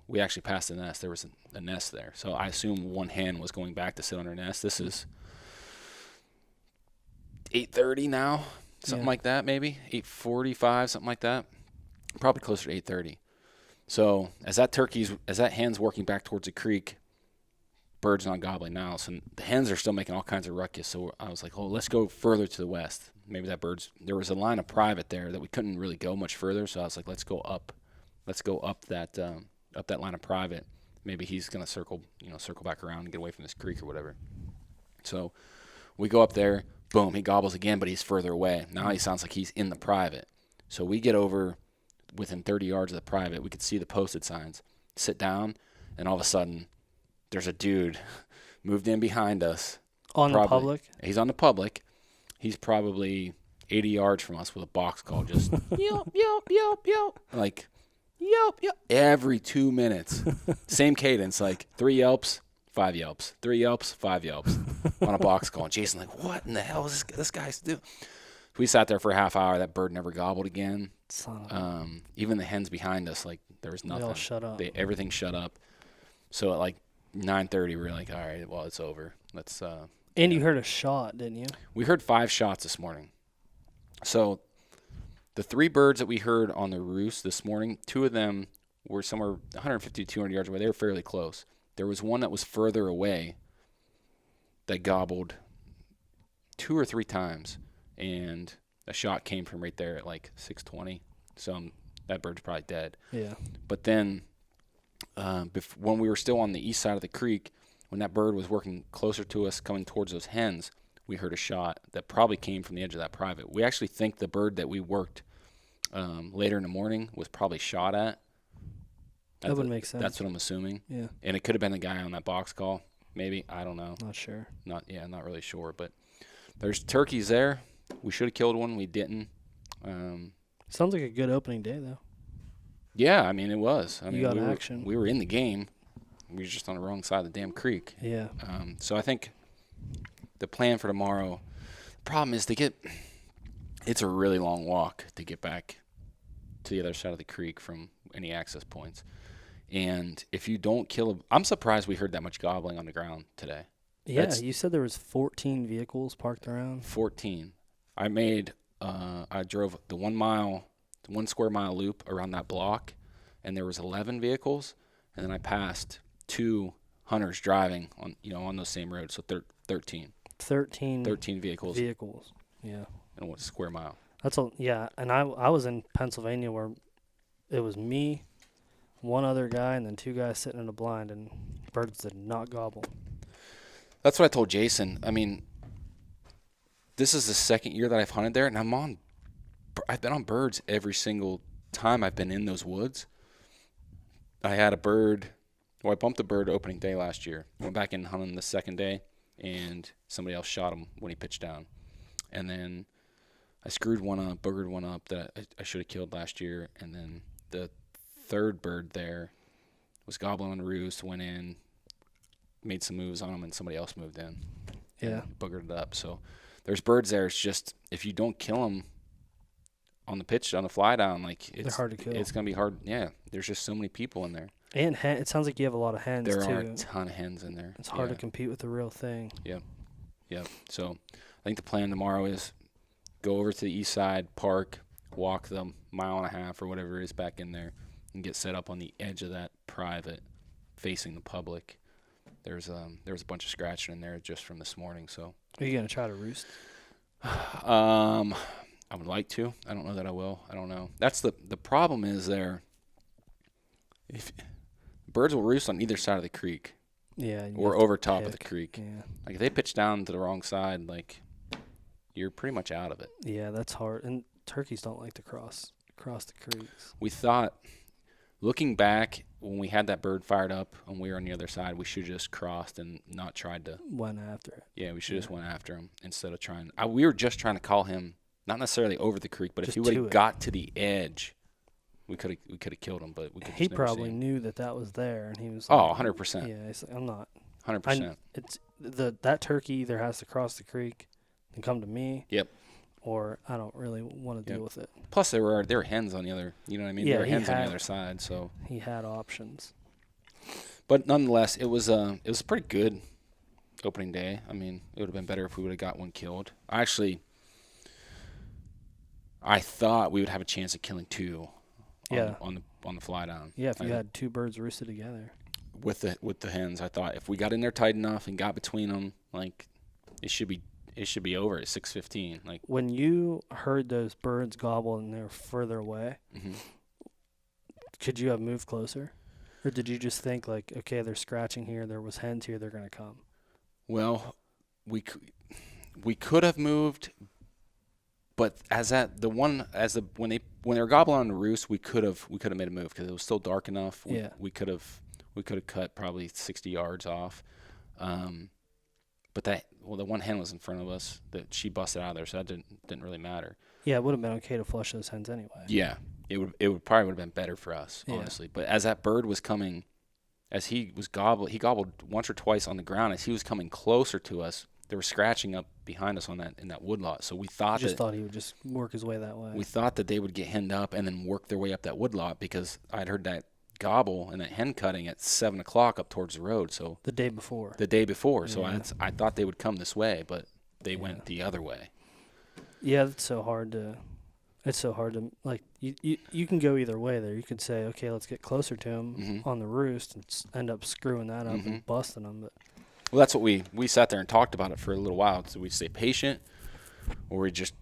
S9: we actually passed a nest. There was a nest there. So I assume one hen was going back to sit on her nest. This is 8:30 now, something like that, maybe 8:45, something like that. Probably closer to 8:30. So as that hen's working back towards the creek, bird's not gobbling now. So the hens are still making all kinds of ruckus. So I was like, oh, let's go further to the west. Maybe there was a line of private there that we couldn't really go much further. So I was like, let's go up that line of private. Maybe he's going to circle back around and get away from this creek or whatever. So we go up there, boom, he gobbles again, but he's further away. Now he sounds like he's in the private. So we get over within 30 yards of the private. We could see the posted signs. Sit down, and all of a sudden, there's a dude moved in behind us.
S10: On the public?
S9: He's on the public. He's probably 80 yards from us with a box call, just yelp, yelp, yelp, yelp. Like, yelp, yelp. Every 2 minutes. Same cadence, like 3 yelps, 5 yelps. 3 yelps, 5 yelps on a box call. And Jason, like, what in the hell is this guy's doing? We sat there for a half hour. That bird never gobbled again. Even the hens behind us, like, there was nothing.
S10: They all shut up.
S9: Everything shut up. So at like 9:30, we were like, all right, well, it's over. Let's.
S10: And you heard a shot, didn't you?
S9: We heard 5 shots this morning. So the 3 birds that we heard on the roost this morning, 2 of them were somewhere 150 to 200 yards away. They were fairly close. There was one that was further away that gobbled 2 or 3 times, and a shot came from right there at like 620. So that bird's probably dead.
S10: Yeah.
S9: But then when we were still on the east side of the creek, when that bird was working closer to us, coming towards those hens, we heard a shot that probably came from the edge of that private. We actually think the bird that we worked later in the morning was probably shot at.
S10: That would make sense.
S9: That's what I'm assuming.
S10: Yeah.
S9: And it could have been the guy on that box call. Maybe. I don't know.
S10: Not sure.
S9: Not really sure. But there's turkeys there. We should have killed one. We didn't.
S10: Sounds like a good opening day, though.
S9: Yeah, I mean, it was. I mean,
S10: got action.
S9: We were in the game. We were just on the wrong side of the damn creek.
S10: Yeah.
S9: So I think the plan for tomorrow, the problem is it's a really long walk to get back to the other side of the creek from any access points. And if you don't kill I'm surprised we heard that much gobbling on the ground today.
S10: Yeah, you said there was 14 vehicles parked around.
S9: 14. I drove the 1 square mile loop around that block, and there was 11 vehicles, and then I passed 2 hunters driving on those same roads, so 13. 13 vehicles.
S10: Yeah.
S9: In 1 square mile.
S10: And I was in Pennsylvania where it was me, 1 other guy, and then 2 guys sitting in a blind, and birds did not gobble.
S9: That's what I told Jason. I mean, this is the 2nd year that I've hunted there, and I've been on birds every single time I've been in those woods. I had a bird. Well, I bumped a bird opening day last year. Went back in and hunted him the 2nd day, and somebody else shot him when he pitched down. And then I screwed one up, boogered one up that I should have killed last year. And then the 3rd bird there was gobbling on the roost, went in, made some moves on him, and somebody else moved in.
S10: Yeah.
S9: Boogered it up. So there's birds there. It's just if you don't kill them on the fly down, like
S10: they're hard to kill.
S9: It's gonna be hard. Yeah, there's just so many people in there.
S10: And it sounds like you have a lot of hens
S9: there
S10: too.
S9: There are a ton of hens in there.
S10: It's hard to compete with the real thing.
S9: Yep. So I think the plan tomorrow is go over to the east side, park, walk the 1.5 miles or whatever it is back in there, and get set up on the edge of that private, facing the public. There was a bunch of scratching in there just from this morning. So
S10: are you gonna try to roost?
S9: I would like to. I don't know that I will. I don't know. That's the problem is there. If birds will roost on either side of the creek.
S10: Yeah.
S9: Or over top of the creek.
S10: Yeah.
S9: Like if they pitch down to the wrong side, like you're pretty much out of it.
S10: Yeah, that's hard. And turkeys don't like to cross the creeks.
S9: We thought, looking back, when we had that bird fired up and we were on the other side, we should have just crossed and not tried to.
S10: Went after it.
S9: Yeah, we should have just went after him instead of trying. We were just trying to call him, not necessarily over the creek, but just if he would have got to the edge, we could have killed him. But we could.
S10: He probably knew that was there, and he was.
S9: Like, 100%.
S10: Yeah, he's like, I'm not.
S9: 100%.
S10: It's that turkey either has to cross the creek and come to me.
S9: Yep.
S10: Or I don't really want to deal with it.
S9: Plus, there were hens on the other. You know what I mean?
S10: Yeah,
S9: there were hens on the other side, so
S10: he had options.
S9: But nonetheless, it was a pretty good opening day. I mean, it would have been better if we would have got one killed. I thought we would have a chance of killing 2. On on the fly down.
S10: Yeah, if you had two birds roosted together.
S9: With the hens, I thought if we got in there tight enough and got between them, like it should be over at 6:15. Like
S10: when you heard those birds gobble and they were further away, could you have moved closer, or did you just think like, okay, they're scratching here, there was hens here, they're gonna come?
S9: Well, we could have moved, but when they were gobbling on the roost, we could have made a move because it was still dark enough. We could have cut probably 60 yards off. But the one hen was in front of us that she busted out of there, so that didn't really matter.
S10: Yeah, it would have been okay to flush those hens anyway.
S9: Yeah, it would probably have been better for us, honestly. But as that bird was coming, as he gobbled once or twice on the ground. As he was coming closer to us, they were scratching up behind us in that woodlot. So we thought
S10: thought he would just work his way that way.
S9: We thought that they would get henned up and then work their way up that woodlot because I'd heard that gobble and that hen cutting at 7 o'clock up towards the road. So
S10: the day before.
S9: So I thought they would come this way, but they went the other way.
S10: Yeah, it's so hard to like you can go either way there. You could say, okay, let's get closer to him on the roost and end up screwing that up and busting them. But
S9: well, that's what we sat there and talked about it for a little while. So we stay patient, or we just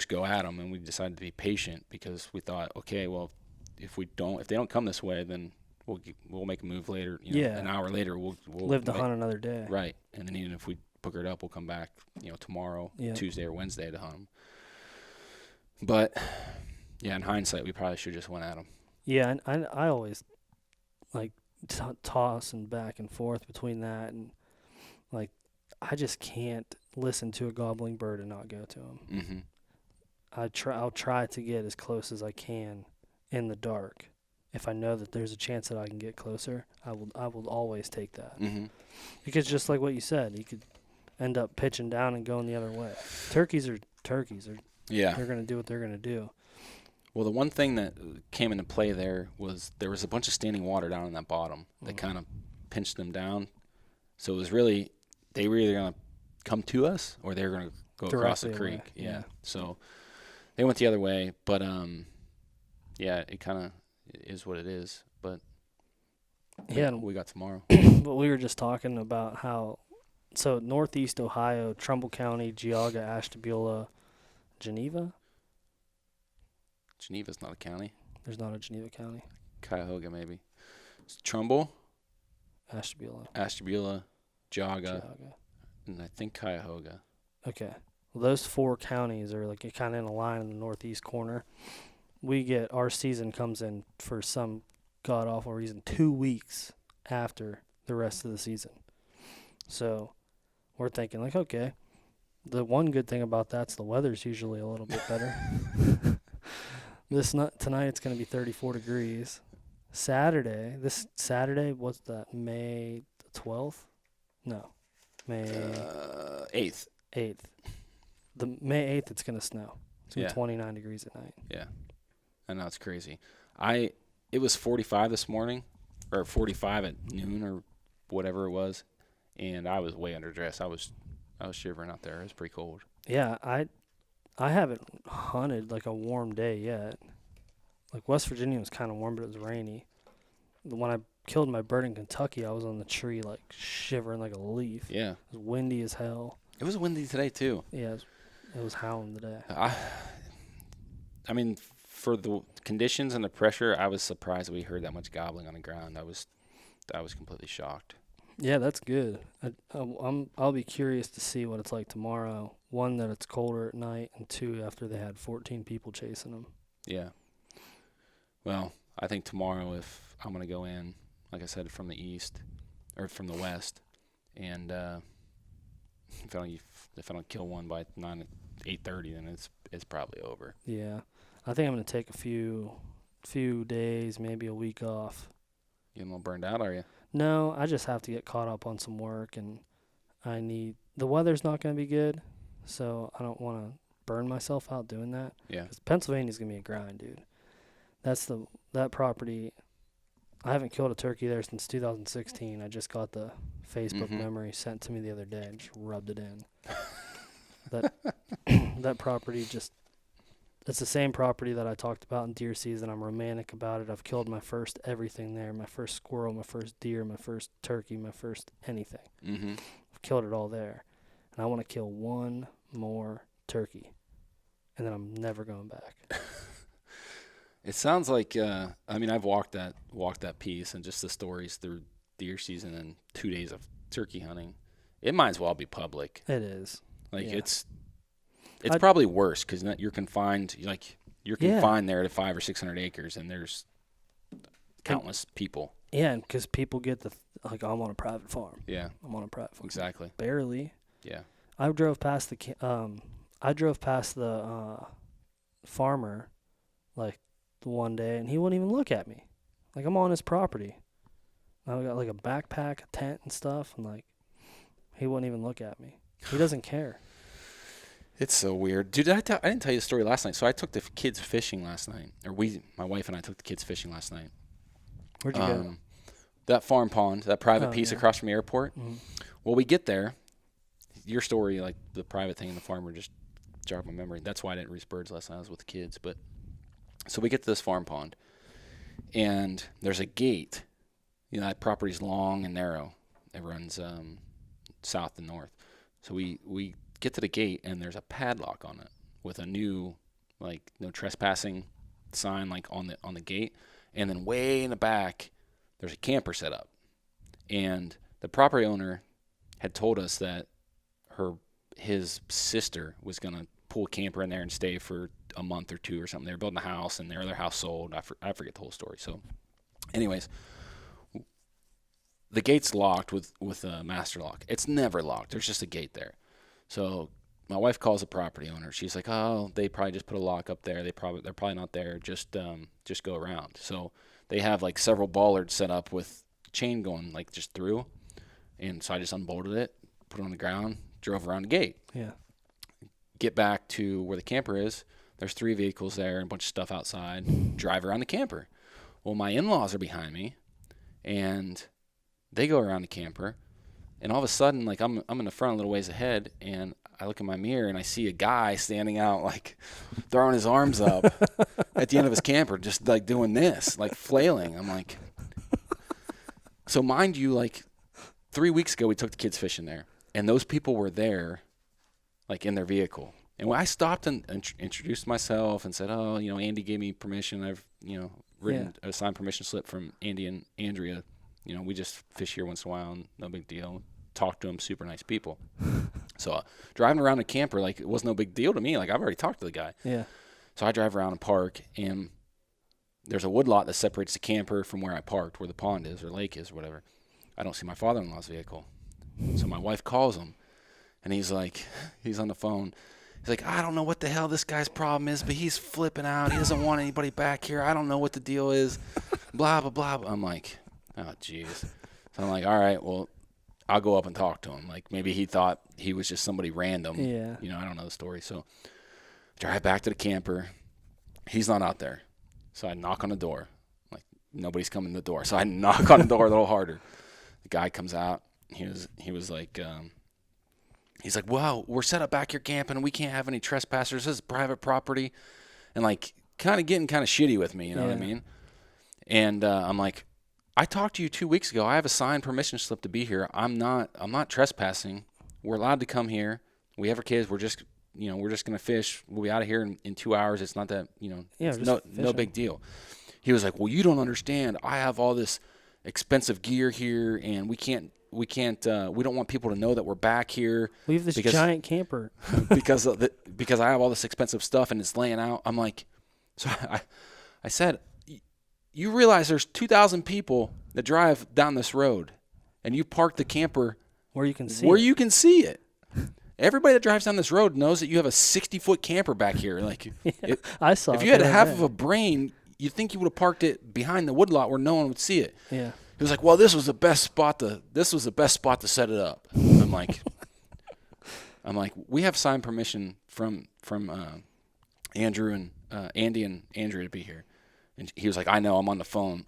S9: go at them, and we decided to be patient because we thought, okay, well, if they don't come this way, then we'll make a move later. An hour later, we'll
S10: live to hunt another day.
S9: Right, and then even if we book it up, we'll come back, tomorrow, Tuesday or Wednesday to hunt them. But yeah, in hindsight, we probably should have just went at them.
S10: Yeah, and I always like toss and back and forth between that, and like I just can't listen to a gobbling bird and not go to him. I'll try to get as close as I can in the dark. If I know that there's a chance that I can get closer, I will always take that. Because just like what you said, you could end up pitching down and going the other way. Turkeys are turkeys. They're going to do what they're going to do.
S9: Well, the one thing that came into play there was a bunch of standing water down in that bottom that kind of pinched them down. So it was really, they were either going to come to us or they were going to go across the creek. Yeah. So they went the other way, but it kind of is what it is. But we got tomorrow.
S10: But we were just talking about how, so Northeast Ohio, Trumbull County, Geauga, Ashtabula, Geneva?
S9: Geneva's not a county.
S10: There's not a Geneva County.
S9: Cuyahoga, maybe. It's Trumbull,
S10: Ashtabula,
S9: Geauga, and I think Cuyahoga.
S10: Okay. Well, those four counties are like kind of in a line in the northeast corner. Our season comes in for some god-awful reason 2 weeks after the rest of the season. So we're thinking like, okay, the one good thing about that's the weather's usually a little bit better. Tonight it's going to be 34 degrees. This Saturday, what's that, May the 12th? No, May
S9: 8th.
S10: 8th. The May 8th, it's going to snow. It's going to be 29 degrees at night.
S9: Yeah. I know, it's crazy. It was 45 this morning, or 45 at noon or whatever it was, and I was way underdressed. I was shivering out there. It was pretty cold.
S10: Yeah, I haven't hunted like a warm day yet. Like West Virginia was kind of warm, but it was rainy. When I killed my bird in Kentucky, I was on the tree like shivering like a leaf.
S9: Yeah.
S10: It was windy as hell.
S9: It was windy today too.
S10: Yeah, it was howling today.
S9: I mean, for the conditions and the pressure, I was surprised we heard that much gobbling on the ground. I was completely shocked.
S10: Yeah, that's good. I'll be curious to see what it's like tomorrow. One, that it's colder at night, and two, after they had 14 people chasing them. Yeah.
S9: Well, I think tomorrow, if I'm going to go in, like I said, from the east or from the west, and if I don't kill one by 8:30, then it's probably over.
S10: Yeah, I think I'm going to take a few days, maybe a week off.
S9: You a little burned out, are you?
S10: No, I just have to get caught up on some work, and the weather's not going to be good, so I don't want to burn myself out doing that.
S9: Yeah.
S10: Because Pennsylvania's going to be a grind, dude. That property, I haven't killed a turkey there since 2016. I just got the Facebook memory sent to me the other day and just rubbed it in. That property just, it's the same property that I talked about in deer season. I'm romantic about it. I've killed my first everything there, my first squirrel, my first deer, my first turkey, my first anything.
S9: Mm-hmm.
S10: I've killed it all there. And I want to kill one more turkey, and then I'm never going back.
S9: It sounds like I mean, I've walked that piece, and just the stories through deer season and 2 days of turkey hunting. It might as well be public.
S10: It is.
S9: Like
S10: Yeah.
S9: it's probably worse because you're confined. Like you're confined there to 500 or 600 acres, and there's countless people.
S10: Yeah, because people get like, I'm on a private farm.
S9: Yeah,
S10: I'm on a private farm.
S9: exactly.
S10: Barely.
S9: Yeah.
S10: I drove past the farmer, like, the one day, and he wouldn't even look at me. Like, I'm on his property. I got like a backpack, a tent, and stuff, and like, he wouldn't even look at me. He doesn't care.
S9: It's so weird, dude. I didn't tell you the story last night. So I took the kids fishing last night, or my wife and I took the kids fishing last night.
S10: Where'd you go?
S9: That farm pond, that private piece
S10: yeah.
S9: across from the airport.
S10: Mhm.
S9: Well, we get there. Your story, like the private thing and the farmer, just jogged my memory. That's why I didn't raise birds last night. I was with the kids. But so we get to this farm pond, and there's a gate. You know, that property's long and narrow. It runs south and north. So we get to the gate, and there's a padlock on it with a new, like, no trespassing sign, like on the gate. And then way in the back, there's a camper set up. And the property owner had told us that his sister was going to pull a camper in there and stay for a month or two or something. They were building a house, and their other house sold. I forget the whole story. So anyways, the gate's locked with a master lock. It's never locked. There's just a gate there. So my wife calls the property owner. She's like, "Oh, they probably just put a lock up there. They're probably not there. Just go around." So they have like several bollards set up with chain going like just through. And so I just unbolted it, put it on the ground, drove around the gate.
S10: Yeah.
S9: Get back to where the camper is. There's 3 vehicles there and a bunch of stuff outside. Drive around the camper. Well, my in-laws are behind me, and they go around the camper. And all of a sudden, like, I'm in the front a little ways ahead, and I look in my mirror, and I see a guy standing out, like, throwing his arms up at the end of his camper, just, like, doing this, like, flailing. I'm like, so mind you, like, 3 weeks ago we took the kids fishing there, and those people were there, like, in their vehicle. And when I stopped and introduced myself and said, "Oh, you know, Andy gave me permission. I've, you know, written a signed permission slip from Andy and Andrea. You know, we just fish here once in a while, and no big deal." Talked to them, super nice people. So driving around a camper, like, it was no big deal to me. Like, I've already talked to the guy.
S10: Yeah.
S9: So I drive around and park, and there's a woodlot that separates the camper from where I parked, where the pond is or lake is or whatever. I don't see my father-in-law's vehicle. So my wife calls him, and he's on the phone. He's like, "I don't know what the hell this guy's problem is, but he's flipping out. He doesn't want anybody back here. I don't know what the deal is. Blah, blah, blah." I'm like, oh, jeez. So I'm like, all right, well, I'll go up and talk to him. Like, maybe he thought he was just somebody random.
S10: Yeah.
S9: You know, I don't know the story. So drive back to the camper. He's not out there. So I knock on the door. Like, nobody's coming to the door. So I knock on the door a little harder. The guy comes out. He was like, he's like, "Well, we're set up back here camping, and we can't have any trespassers. This is private property." And, like, getting kind of shitty with me, you know what I mean? And I'm like, "I talked to you 2 weeks ago. I have a signed permission slip to be here. I'm not trespassing. We're allowed to come here. We have our kids. We're just going to fish. We'll be out of here in 2 hours. It's not that, it's no big deal." He was like, "Well, you don't understand. I have all this expensive gear here, and we don't want people to know that we're back here.
S10: We have this giant camper."
S9: because I have all this expensive stuff, and it's laying out. I'm like, so I said, "You realize there's 2,000 people that drive down this road, and you park the camper
S10: where you can
S9: see it. Everybody that drives down this road knows that you have a 60-foot camper back here. Like,
S10: I saw.
S9: If you had half of a brain, you'd think you would have parked it behind the woodlot where no one would see it."
S10: Yeah.
S9: He was like, "Well, this was the best spot to set it up." I'm like, "We have signed permission from Andrew and Andy and Andrea to be here." And he was like, "I know. I'm on the phone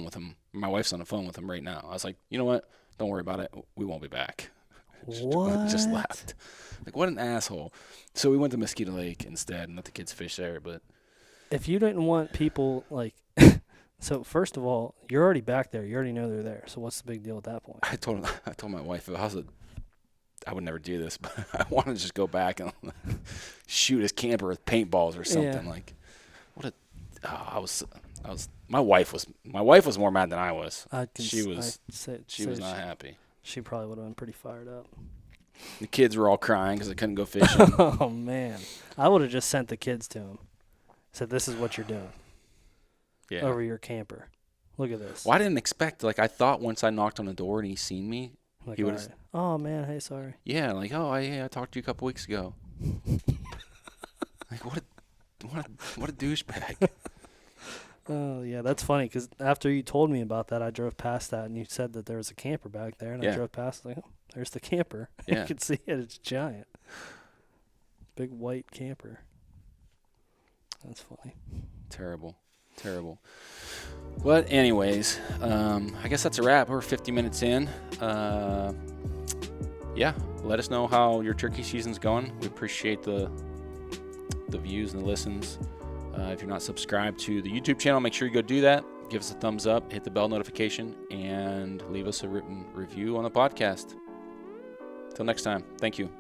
S9: with him. My wife's on the phone with him right now." I was like, "You know what? Don't worry about it. We won't be back."
S10: What?
S9: Just laughed. Like, what an asshole. So we went to Mosquito Lake instead and let the kids fish there. But
S10: If you didn't want people, like, so first of all, you're already back there. You already know they're there. So what's the big deal at that point?
S9: I told my wife, I would never do this, but I want to just go back and shoot his camper with paintballs or something.
S10: Yeah.
S9: Like, my wife was more mad than I was. She was not happy.
S10: She probably would have been pretty fired up.
S9: The kids were all crying because they couldn't go fishing.
S10: Oh, man. I would have just sent the kids to him. Said, this is what you're doing
S9: Yeah.
S10: over your camper. Look at this.
S9: Well, I didn't expect, like, I thought once I knocked on the door and he seen me,
S10: Like,
S9: he would
S10: all
S9: have,
S10: right. Oh, man, hey, sorry.
S9: yeah, like, oh, I talked to you a couple weeks ago. Like, what a douchebag.
S10: Oh, yeah, that's funny because after you told me about that, I drove past that, and you said that there was a camper back there, and I
S9: Yeah.
S10: drove past, like, oh, there's the camper.
S9: Yeah.
S10: You can see it. It's giant. Big white camper. That's funny.
S9: Terrible. But anyways, I guess that's a wrap. We're 50 minutes in. Yeah, let us know how your turkey season's going. We appreciate the views and the listens. If you're not subscribed to the YouTube channel, make sure you go do that. Give us a thumbs up, hit the bell notification, and leave us a written review on the podcast. Till next time, thank you.